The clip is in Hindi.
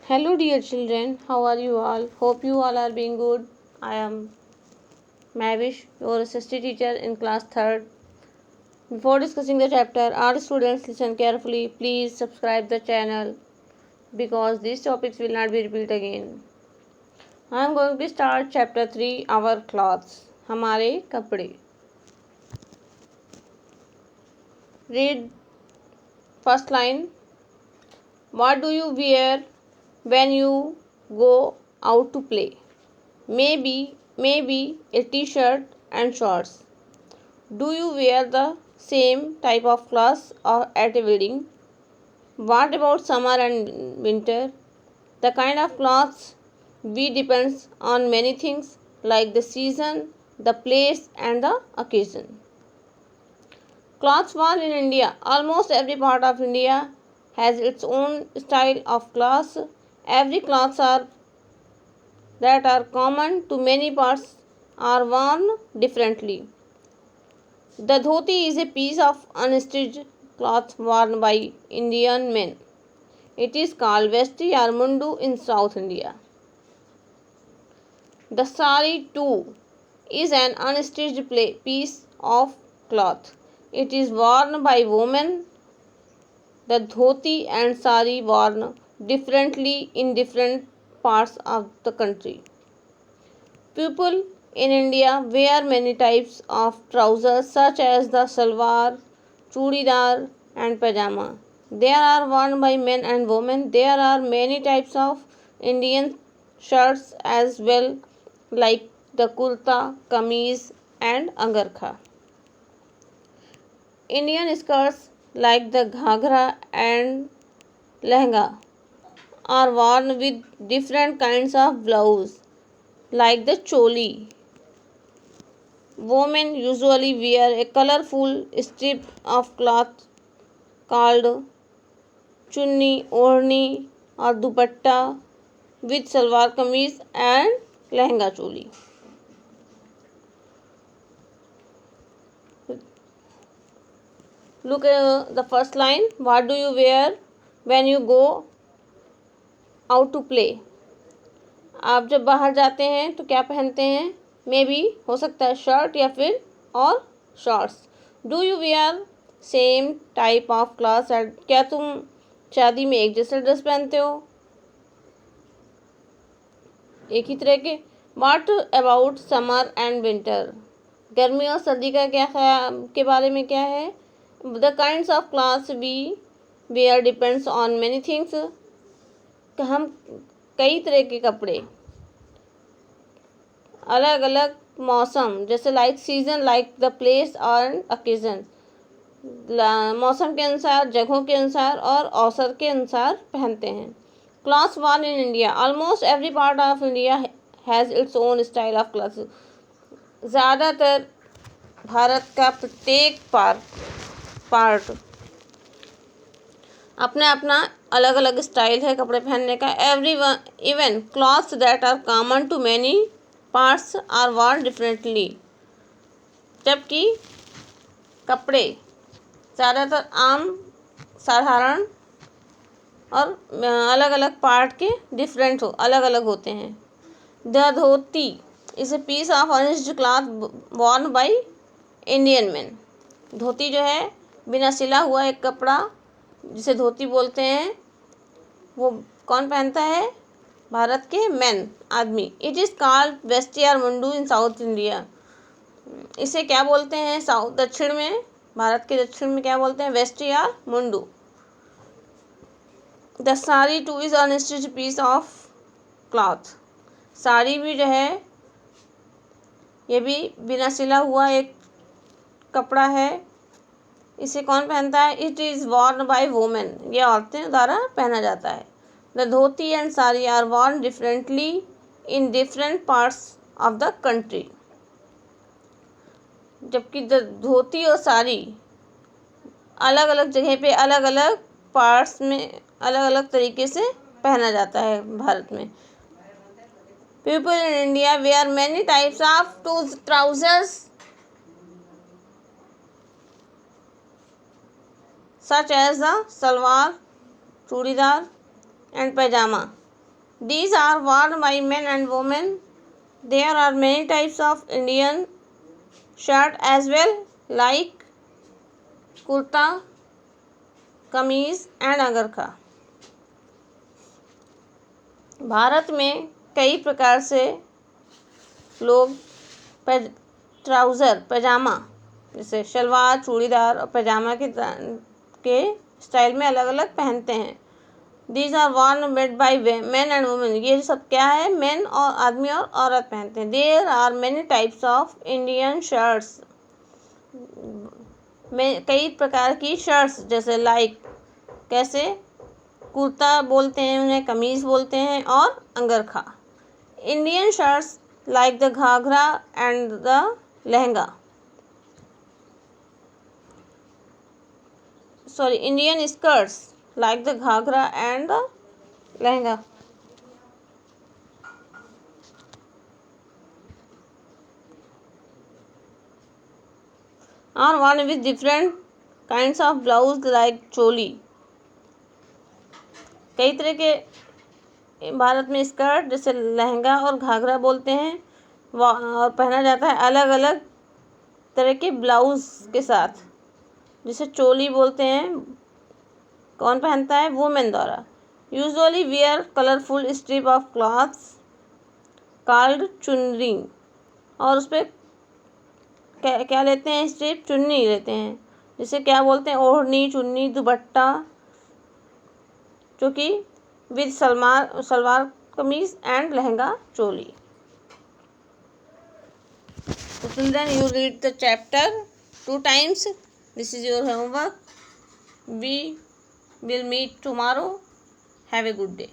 Hello, dear children. How are you all? Hope you all are being good. I am Mavish, your assistant teacher in class 3rd. Before discussing the chapter, all students listen carefully. Please subscribe the channel because these topics will not be repeated again. I am going to start chapter 3, our clothes. हमारे कपड़े. Read first line. What do you wear when you go out to play? Maybe a t-shirt and shorts. Do you wear the same type of clothes or at a wedding? What about summer and winter? The kind of clothes we depends on many things like the season, the place and the occasion. Clothes worn in India. Almost every part of India has its own style of clothes. Every clothes are that are common to many parts are worn differently. The dhoti is a piece of unstitched cloth worn by Indian men. It is called vesti or mundu in South India. The sari too is an unstitched piece of cloth. It is worn by women. The dhoti and sari worn differently in different parts of the country. People in India wear many types of trousers such as the salwar, chudidar and pajama. They are worn by men and women. There are many types of Indian shirts as well like the kurta, kameez and angarkha. Indian skirts like the ghagra and lehenga are worn with different kinds of blouse like the choli. Women usually wear a colorful strip of cloth called chunni, oढ़नी or dupatta with salwar kameez and lehenga choli. Look at the first line. What do you wear when you go out to play? आप जब बाहर जाते हैं तो क्या पहनते हैं? मे बी हो सकता है शर्ट या फिर और shorts. Do you wear same type of clothes? क्या तुम शादी में एक जैसा ड्रेस पहनते हो? एक ही तरह के. What about summer and winter? गर्मी और सर्दी का क्या ख्याल के बारे में क्या है? The kinds of clothes we wear depends on many things. हम कई तरह के कपड़े अलग अलग मौसम जैसे like season like the place और ओकेजन मौसम के अनुसार, जगहों के अनुसार और अवसर के अनुसार पहनते हैं. Clothes worn in India. Almost every part of India has its own style of clothes. ज़्यादातर भारत का प्रत्येक पार्ट अपना अपना अलग अलग स्टाइल है कपड़े पहनने का. Every even clothes that are common to many parts are worn differently. जबकि कपड़े ज़्यादातर आम, साधारण और अलग अलग पार्ट के डिफरेंट अलग अलग होते हैं. The dhoti is a piece of unstitched cloth worn by Indian man. Dhoti जो है बिना सिला हुआ एक कपड़ा जिसे धोती बोलते हैं, वो कौन पहनता है? भारत के मैन, आदमी. इट इज़ कॉल्ड वेस्टी और मुंडू इन साउथ इंडिया. इसे क्या बोलते हैं दक्षिण में? भारत के दक्षिण में क्या बोलते हैं? वेस्टी और mundu. The sari too is unstitched piece of cloth. Sari भी जो है ये भी बिना सिला हुआ एक कपड़ा है. इसे कौन पहनता है? It is worn by women. ये औरतें द्वारा पहना जाता है. The dhoti and sari are worn differently in different parts of the country. जबकि धोती और साड़ी अलग अलग जगह पे अलग अलग पार्ट्स में अलग अलग तरीके से पहना जाता है भारत में. People in India wear many types of trousers such as the salwar, chudidar and pajama. These are worn by men and women. There are many types of Indian shirt as well, like kurta, कमीज एंड अंगरखा। भारत में कई प्रकार से लोग ट्राउज़र पैजामा, जैसे शलवार, चूड़ीदार और पैजामा के स्टाइल में अलग अलग पहनते हैं। These are worn made by man and women. ये सब क्या है, मैन और आदमी और औरत पहनते हैं। There are many types of Indian shirts. में कई प्रकार की शर्ट्स, जैसे लाइक कैसे, कुर्ता बोलते हैं उन्हें, कमीज़ बोलते हैं, और angarkha. Indian shirts like the ghagra and the lehenga, sorry, Indian skirts like the ghagra and the lehenga are worn with different kinds of blouse like choli. कई तरह के भारत में स्कर्ट, जैसे लहंगा और घाघरा बोलते हैं, और पहना जाता है अलग अलग तरह के ब्लाउज के साथ, जिसे चोली बोलते हैं। कौन पहनता है, वुमेन द्वारा। Usually wear colourful strip of clothes called चुनरी, और उस पर क्या लेते हैं, स्ट्रिप, चुन्नी लेते हैं, जिसे क्या बोलते हैं, ओढ़नी, चुन्नी, दुपट्टा, जो कि with salwar kameez and lehenga choli. So till then you read the chapter 2 times. This is your homework. We will meet tomorrow. Have a good day.